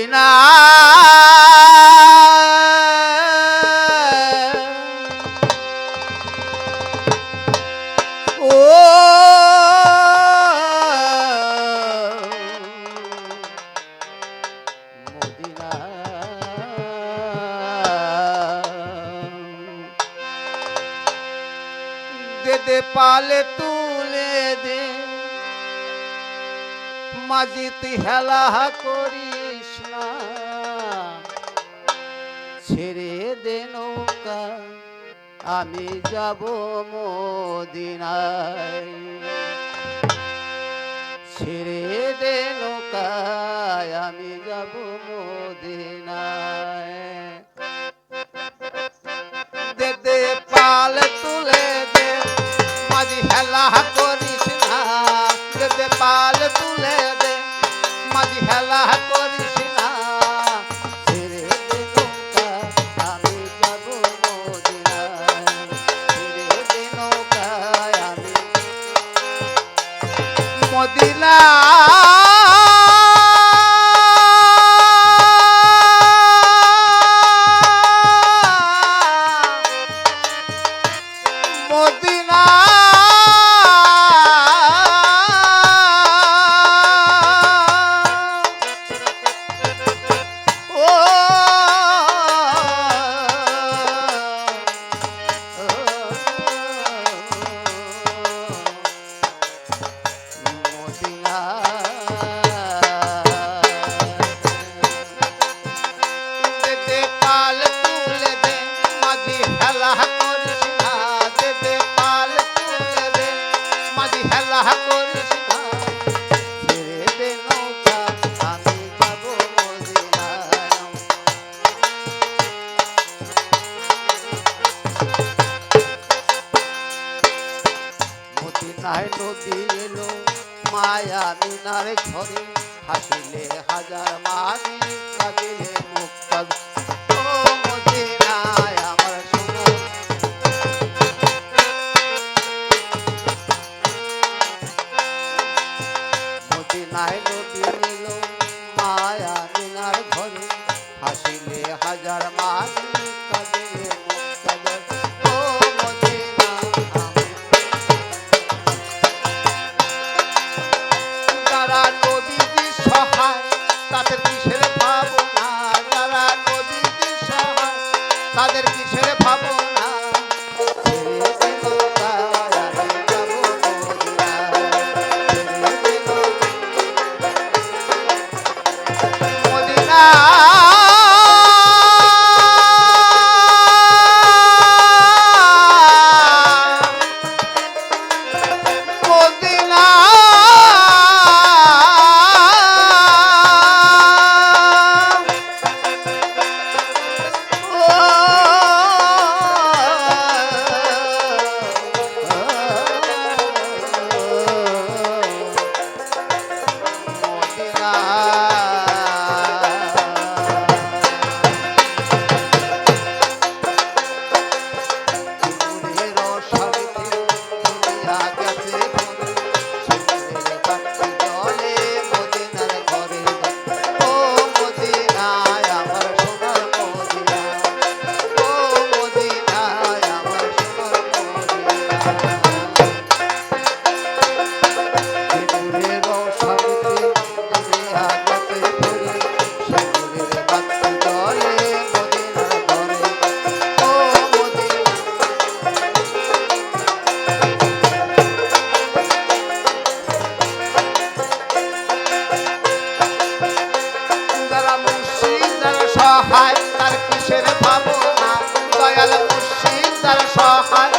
না ও মদিনা দে দে পালে তুলে দে মাঝি তুই হেলা করিস না ছেড়ে দে নৌকা আমি যাব মদিনায় ছেড়ে দে নৌকায় আমি যাব মদিনায় দে দে পাল তুলে দে মাঝি হেলা করিস না দে দে পাল তুলে দে মাঝি হেলা করিস না ছেড়ে দে নৌকা আমি যাব মদিনায় ছেড়ে দে নৌকায় আমি মদিনা নদী এলো মায়া মিনার ঘরে হাসিলে হাজার মাঝি কাঁদিলে মুক্ত ও মদিনায় আমার সোনা মদিনায় নদী এলো মায়া মিনার ঘরে হাসিলে হাজার মাঝি কাঁদিলে মুক্ত তাদের কিসের ভাবনা যারা নদীতে সহায় তাদের কিসের ভাবনা মদিনা সহায় তার কিসের ভাবনা দয়াল মুর্শিদ তার সহায়